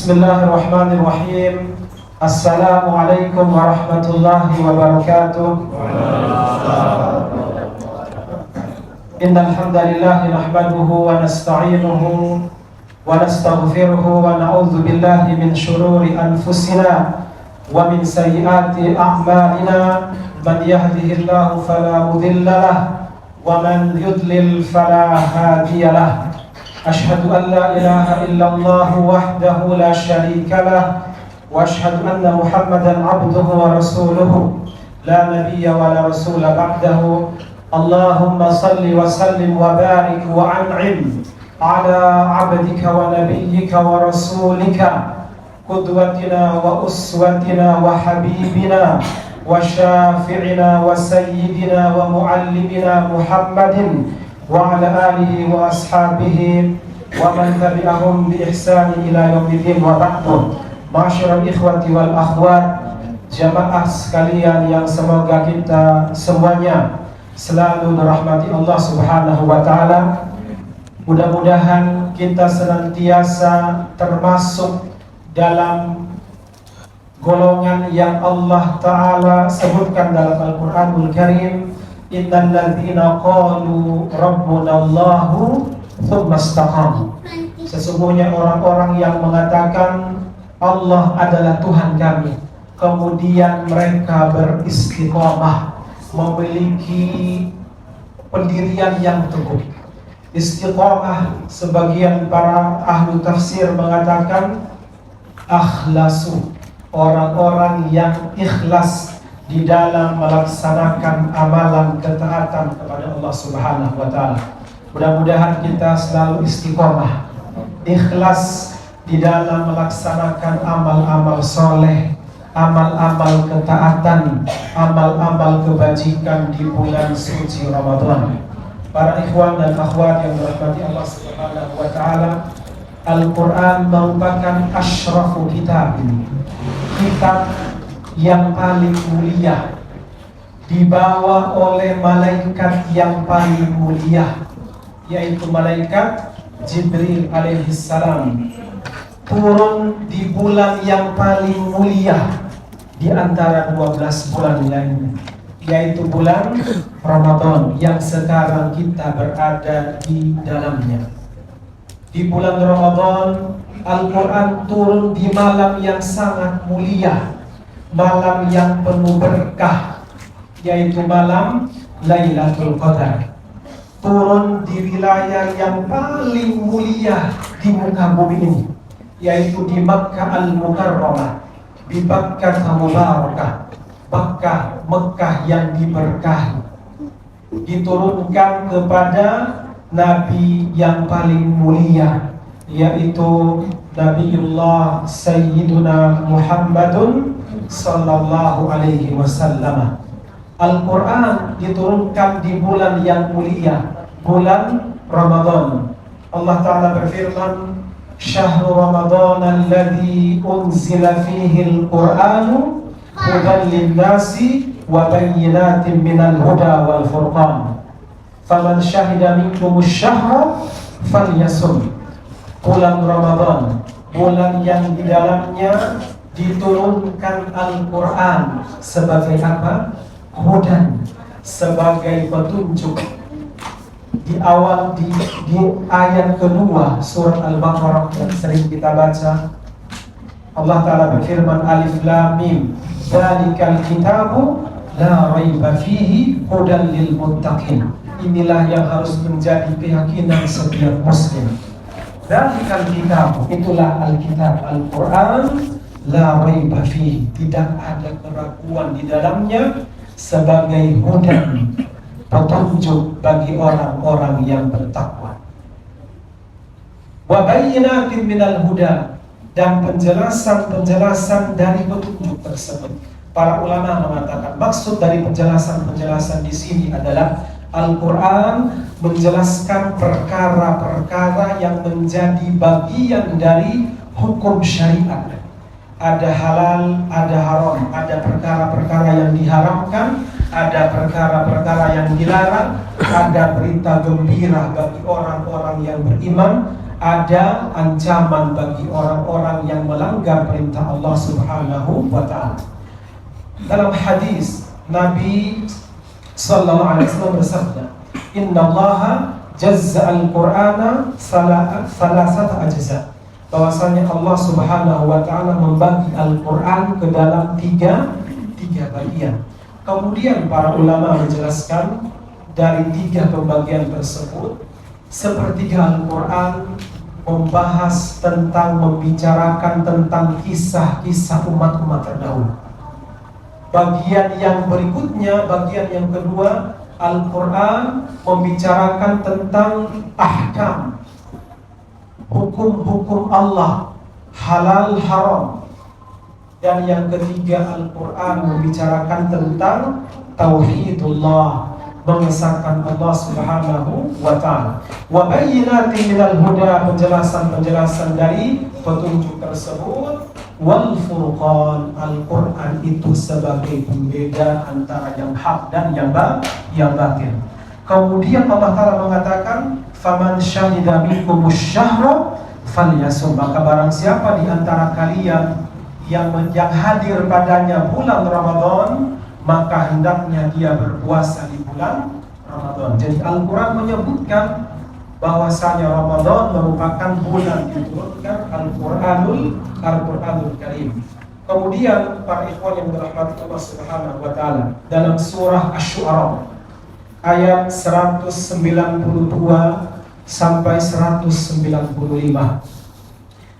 Bismillahirrahmanirrahim. Assalamualaikum warahmatullahi wabarakatuh. Innal hamdalillah nahmaduhu wa nasta'inuhu wa nastaghfiruhu wa na'udzu billahi min shururi anfusina wa min sayyiati a'malina. Man yahdihillahu fala mudilla lahu wa man yudlil fala hadiyalah. Ashhadu an la ilaha illallah wahdahu la syarika lah wa ashhadu anna Muhammadan abduhu wa rasuluhu la nabiyya wa la rasula ba'dahu. Allahumma salli wa sallim wa barik wa an'im ala abdika wa nabiyyika wa rasulika qudwatina wa uswatina wa habibina wa syafi'ina wa sayyidina wa muallimina Muhammadin wa ala alihi wa ashabihi wa man tabi'ahum bi ihsani ila yaumiddin wa ba'du. Ma'asyiral ikhwati wal akhwat, jamaah sekalian yang semoga kita semuanya selalu dirahmati Allah Subhanahu wa taala. Mudah-mudahan kita senantiasa termasuk dalam golongan yang Allah taala sebutkan dalam Al-Qur'anul Karim, innal ladzina qalu rabbunallahu tsumma istaqamu. Sesungguhnya orang-orang yang mengatakan Allah adalah Tuhan kami, kemudian mereka beristiqamah, memiliki pendirian yang teguh. Istiqamah, sebagian para ahli tafsir mengatakan akhlasu, orang-orang yang ikhlas di dalam melaksanakan amalan ketaatan kepada Allah Subhanahu wa taala. Mudah-mudahan kita selalu istiqomah, ikhlas di dalam melaksanakan amal-amal soleh, amal-amal ketaatan, amal-amal kebajikan di bulan suci Ramadan. Para ikhwan dan akhwat yang dirahmati Allah Subhanahu wa taala, Al-Qur'an merupakan asyrafu kitab, kitab yang paling mulia, dibawa oleh malaikat yang paling mulia, yaitu malaikat Jibril alaihissalam, turun di bulan yang paling mulia di antara 12 bulan lainnya, yaitu bulan Ramadan yang sekarang kita berada di dalamnya. Di bulan Ramadan, Al-Quran turun di malam yang sangat mulia, malam yang penuh berkah, yaitu malam Lailatul Qadar. Turun di wilayah yang paling mulia di muka bumi ini, yaitu di Makkah Al-Mukarramah, di Makkah Mubarakah, Mekah yang diberkahi. Diturunkan kepada Nabi yang paling mulia, yaitu Nabiullah Sayyiduna Muhammadun sallallahu alaihi wasallam. Al-Quran diturunkan di bulan yang mulia, bulan Ramadan. Allah Ta'ala berfirman, Syahrul Ramadan alladhi unzila fihi al-Quranu hudan lin-nasi wa bayyinatin minal huda wal furqan. Faman syahida minkumus syahra falyasum. Bulan Ramadan, bulan yang di dalamnya diturunkan Al-Quran sebagai apa? Hudan, sebagai petunjuk. Di awal di ayat kedua surat Al-Baqarah yang sering kita baca, Allah Ta'ala berfirman, Alif Lam Mim, Dzalikal kitabu la raiba fihi hudan lil muttaqin. Inilah yang harus menjadi keyakinan setiap muslim. Dzalikal kitabu, itulah Alkitab, Al-Quran, la raiba fihi, tidak ada keraguan di dalamnya, sebagai hudan, petunjuk bagi orang-orang yang bertakwa. Wa bayyinatin minal huda, dan penjelasan-penjelasan dari petunjuk tersebut. Para ulama mengatakan maksud dari penjelasan-penjelasan di sini adalah Al-Quran menjelaskan perkara-perkara yang menjadi bagian dari hukum syariat. Ada halal, ada haram, ada perkara-perkara yang diharamkan, ada perkara-perkara yang dilarang, ada berita gembira bagi orang-orang yang beriman, ada ancaman bagi orang-orang yang melanggar perintah Allah Subhanahu wa ta'ala. Dalam hadis Nabi sallallahu alaihi wasallam bersabda, "Innallaha jazza al-Qur'ana salasata ajza." Bahwasanya Allah Subhanahu wa ta'ala membagi Al-Qur'an ke dalam tiga bagian. Kemudian para ulama menjelaskan dari tiga pembagian tersebut, sepertiga Al-Quran membahas tentang, membicarakan tentang kisah-kisah umat-umat terdahulu. Bagian yang berikutnya, bagian yang kedua, Al-Quran membicarakan tentang ahkam, hukum-hukum Allah, halal haram. Dan yang ketiga, Al-Quran membicarakan tentang tauhidullah, mengesahkan Allah Subhanahu wa ta'ala. Wa bayyinatin minal huda, penjelasan-penjelasan dari petunjuk tersebut. Wal furqan, Al-Quran itu sebagai pembeda antara yang hak dan yang batil. Kemudian Allah Ta'ala mengatakan, faman syahida minkumus syahra falyasum, maka barang siapa di antara kalian yang hadir padanya bulan Ramadan, maka hendaknya dia berpuasa di bulan Ramadan. Jadi Al-Quran menyebutkan bahwasanya Ramadan merupakan bulan diturunkan Al-Quranul Karim. Kemudian para ikhwan yang dirahmati Allah Subhanahu wa ta'ala, dalam surah Asy-Syu'ara ayat 192 sampai 195,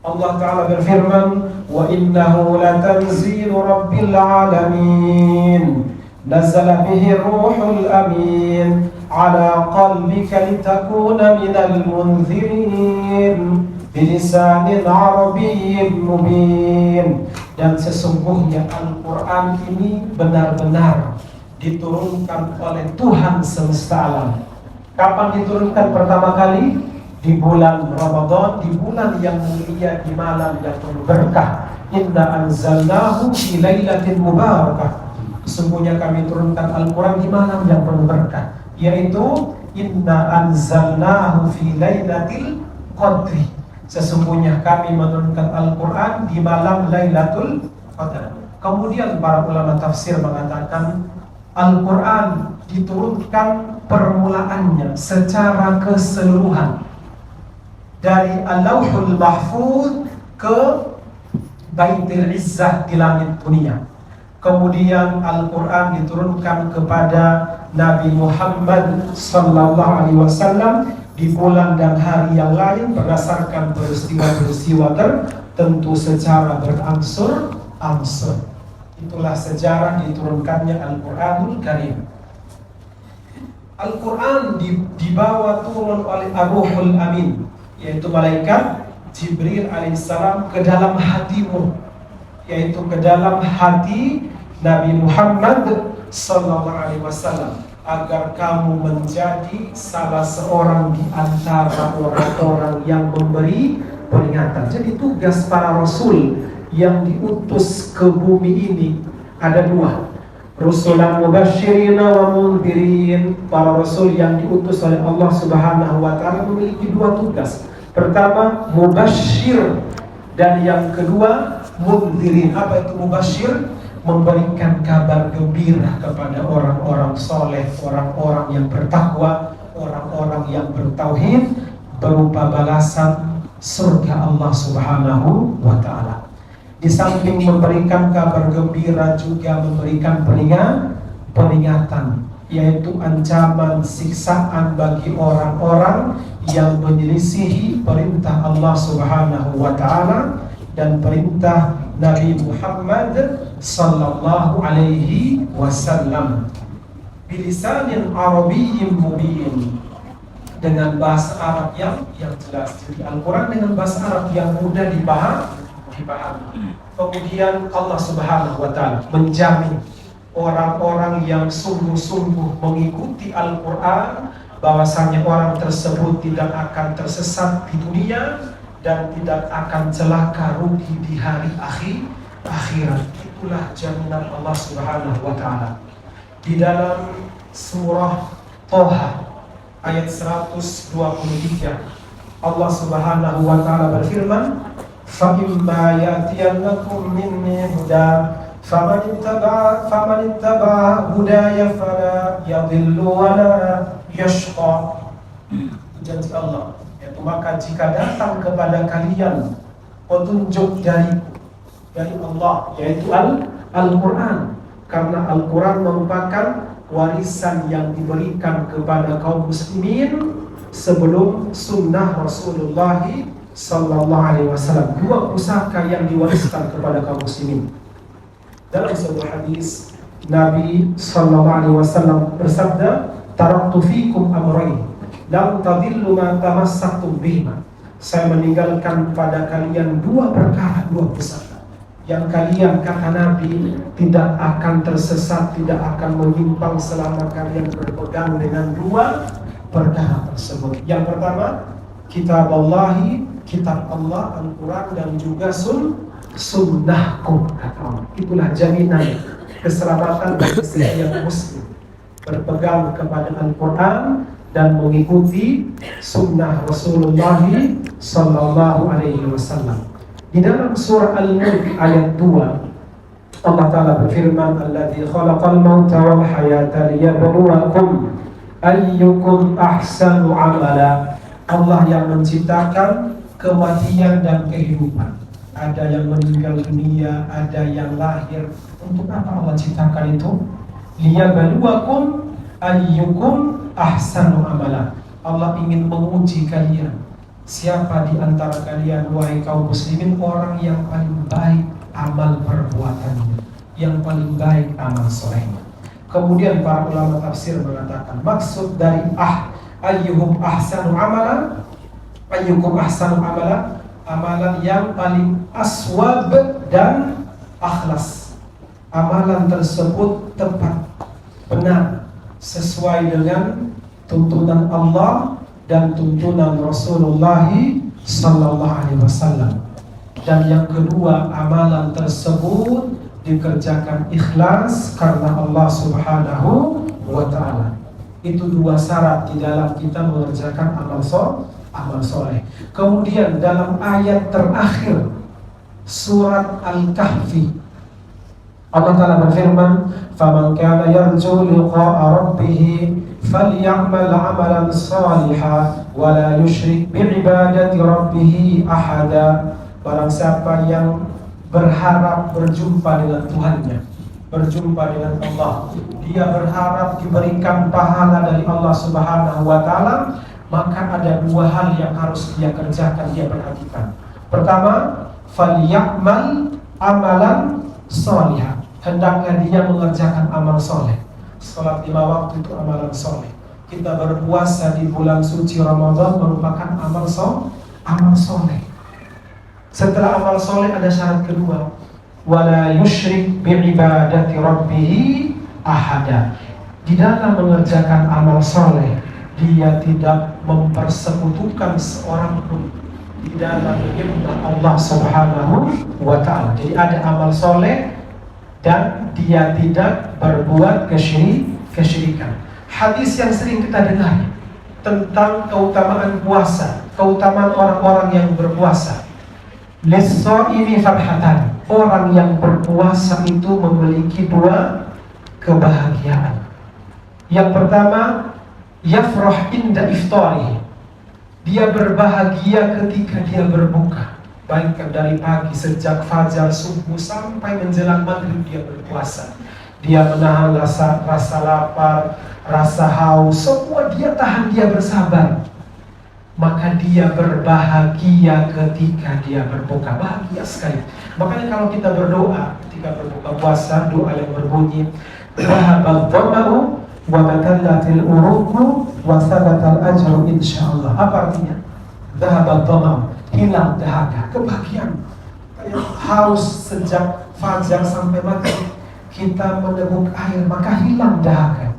Allah Ta'ala berfirman, wa innahu latanzilu rabbil alamin, nazala bihi ruhul amin, ala qalbika litakuna minal munzirin, bilisanin arabiyyin mubin. Dan sesungguhnya Al-Quran ini benar-benar diturunkan oleh Tuhan semesta alam. Kapan diturunkan pertama kali? Di bulan Ramadan, di bulan yang mulia, di malam yang penuh berkah. Inna anzalnahu fi lailatin mubarakah. Sesungguhnya kami turunkan Al-Quran di malam yang penuh berkah, yaitu inna anzalnahu fi lailatil qadri. Sesungguhnya kami menurunkan Al-Quran di malam Lailatul Qadar. Kemudian para ulama tafsir mengatakan Al-Quran diturunkan permulaannya secara keseluruhan dari Al-Lauhul Mahfuz ke Baitul Izzah di langit dunia. Kemudian Al-Quran diturunkan kepada Nabi Muhammad sallallahu alaihi wasallam di bulan dan hari yang lain berdasarkan peristiwa-peristiwa tertentu secara berangsur-angsur. Itulah sejarah diturunkannya Al-Quranul Karim. Al-Quran dibawa turun oleh Ar-Ruhul Amin, yaitu malaikat Jibril alaihissalam ke dalam hatimu, yaitu ke dalam hati Nabi Muhammad sallallahu alaihi wasallam, agar kamu menjadi salah seorang di antara orang-orang yang memberi peringatan. Jadi tugas para rasul yang diutus ke bumi ini ada dua. Rusulan mubasysyirin wa mundhirin. Para rasul yang diutus oleh Allah Subhanahu wa taala memiliki dua tugas. Pertama, mubasysyir, dan yang kedua mundhirin. Apa itu mubasysyir? Memberikan kabar gembira kepada orang-orang soleh, orang-orang yang bertakwa, orang-orang yang bertauhid, berupa balasan surga Allah Subhanahu wa ta'ala. Di samping memberikan kabar gembira, juga memberikan peringatan, yaitu ancaman siksaan bagi orang-orang yang menyelisihi perintah Allah Subhanahu wa ta'ala dan perintah Nabi Muhammad sallallahu alaihi wasallam. Bilisanin arabiyyin mubin, dengan bahasa Arab yang jelas. Jadi Al-Quran dengan bahasa Arab yang mudah dipahami. Kemudian Allah Subhanahu wa ta'ala menjamin orang-orang yang sungguh-sungguh mengikuti Al-Quran, bahwasanya orang tersebut tidak akan tersesat di dunia dan tidak akan celaka rugi di hari akhirat. Itulah jaminan Allah Subhanahu wa ta'ala. Di dalam surah Toha ayat 123, Allah Subhanahu wa taala berfirman, "Fa imma ya'tiyannakum minni huda faman ittaba hudaya fala yadhillu wa la yashqa." Janji Allah, yaitu maka jika datang kepada kalian petunjuk dari Allah, yaitu Al-Quran, karena Al-Quran merupakan warisan yang diberikan kepada kaum muslimin sebelum sunnah Rasulullah sallallahu alaihi wasallam. Dua pusaka yang diwariskan kepada kaum muslimin. Dalam sebuah hadis Nabi sallallahu alaihi wasallam bersabda, "Taraktu fikum amrayn, lam tadillu ma tamassaktum bihima." Saya meninggalkan pada kalian dua perkara, dua pusaka yang kalian, kata Nabi, tidak akan tersesat, tidak akan menyimpang selama kalian berpegang dengan dua perkara tersebut. Yang pertama, kitab Allah, Al-Quran, dan juga sunnahku, kata Allah. Itulah jaminan keselamatan bagi setiap muslim, berpegang kepada Al-Quran dan mengikuti sunnah Rasulullah sallallahu alaihi wasallam. Di dalam surah Al-Mulk ayat 2, Allah Ta'ala berfirman, "Alladzi khalaqal mauta wal hayata liyabluwakum ayyukum ahsanu amala." Allah yang menciptakan kematian dan kehidupan. Ada yang meninggal dunia, ada yang lahir. Untuk apa Allah ciptakan itu? Liyabluwakum ayyukum ahsanu amala. Allah ingin menguji kalian. Siapa di antara kalian, wahai kaum muslimin, orang yang paling baik amal perbuatannya, yang paling baik amal solehnya. Kemudian para ulama tafsir mengatakan maksud dari ayyuhum ahsanu amalan, ayyukum ahsanu amalan, amalan yang paling aswab dan akhlas. Amalan tersebut tepat, benar, sesuai dengan tuntunan Allah dan tuntunan Rasulullah sallallahu alaihi wasallam. Dan yang kedua, amalan tersebut dikerjakan ikhlas karena Allah Subhanahu wa taala. Itu dua syarat di dalam kita mengerjakan amal soleh. Kemudian dalam ayat terakhir surat Al-Kahfi, Allah Ta'ala berfirman, "Faman kana yarju liqa'a rabbih falyamal 'amalan shalihan wa la yusyrik bi'ibadati rabbih ahada." Barang siapa yang berharap berjumpa dengan Tuhannya, berjumpa dengan Allah, dia berharap diberikan pahala dari Allah Subhanahu wa taala, maka ada dua hal yang harus dia kerjakan, dia perhatikan. Pertama, falyamal amalan shalihan. Hendaknya dia mengerjakan amal soleh. Salat 5 waktu itu amalan soleh. Kita berpuasa di bulan suci Ramadan merupakan amal soleh. Setelah amal soleh ada syarat kedua, wala yusyrik bi'ibadati rabbih ahada. Di dalam mengerjakan amal soleh, dia tidak mempersekutukan seorang pun di dalam ibadah Allah Subhanahu wa ta'ala. Jadi ada amal soleh dan dia tidak berbuat kesyirikan. Hadis yang sering kita dengar tentang keutamaan puasa, keutamaan orang-orang yang berpuasa. Lis-shaimi farhatan. Orang yang berpuasa itu memiliki dua kebahagiaan. Yang pertama, yafrah inda iftari. Dia berbahagia ketika dia berbuka. Baik dari pagi sejak fajar subuh sampai menjelang maghrib dia berpuasa. Dia menahan rasa lapar, rasa haus, semua dia tahan, dia bersabar. Maka dia berbahagia ketika dia berbuka, bahagia sekali. Makanya kalau kita berdoa ketika berbuka puasa, doa yang berbunyi, "Dhahabal dhama'u wa batallatil uruqu wa thabatal ajru insyaallah." Apa artinya? Dhahabal dhama'u, hilang dahaga, kebahagiaan. Haus sejak fajar sampai maghrib, kita meneguk air, maka hilang dahaga.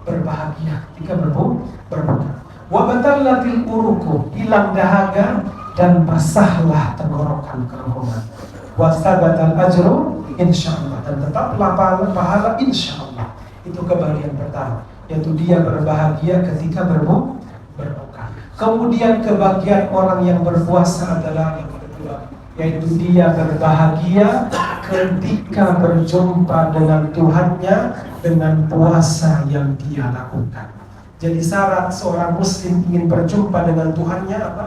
Berbahagia ketika berbuka. Wa batallatil uruqu, hilang dahaga dan basahlah tenggorokan kerongkongan. Wa thabatal ajru insyaallah, dan tetaplah pahala insyaallah. Itu kebahagiaan pertama, yaitu dia berbahagia ketika berbuka. Kemudian kebahagiaan orang yang berpuasa adalah yang kedua, yaitu dia berbahagia ketika berjumpa dengan Tuhannya dengan puasa yang dia lakukan. Jadi syarat seorang muslim ingin berjumpa dengan Tuhannya apa?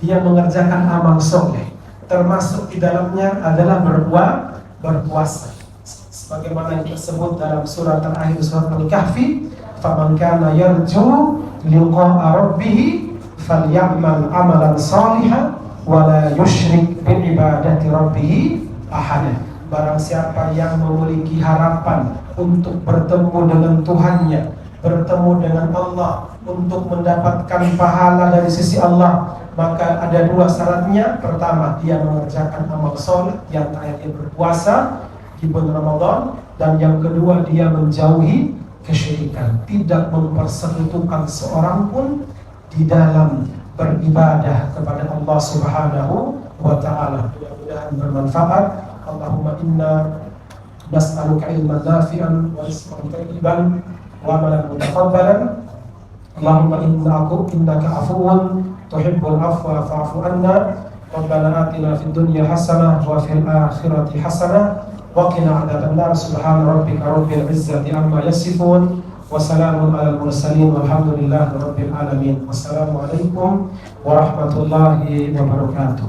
Dia mengerjakan amal soleh, termasuk di dalamnya adalah berpuasa. Sebagaimana yang tersebut dalam surat terakhir surat Al-Kahfi, "Faman kana yarju liqa'a rabbih falyamal amalan shalihan wa la yusyrik bi ibadati rabbih ahada." Barang siapa yang memiliki harapan untuk bertemu dengan Tuhannya, bertemu dengan Allah, untuk mendapatkan pahala dari sisi Allah, maka ada dua syaratnya. Pertama, dia mengerjakan amal soleh, yang terakhir dia berpuasa di bulan Ramadan, dan yang kedua dia menjauhi kesyirikan, tidak mempersekutukan seorang pun di dalam beribadah kepada Allah Subhanahu wa ta'ala. Mudah-mudahan bermanfaat. Allahumma inna nas'aluka ilman nafi'an wa rizqan thayyiban wa amalan mutaqabbalan. Allahumma innaka afuwun tuhibbul afwa fa'fu anna. Rabbana atina fid dunya hasanah wa fil akhirati hasanah wa qina adzabannar. Subhana rabbika rabbil izzati amma yasifun wa salamun alal mursalin walhamdulillahi rabbil alamin. Wassalamualaikum warahmatullahi wabarakatuh.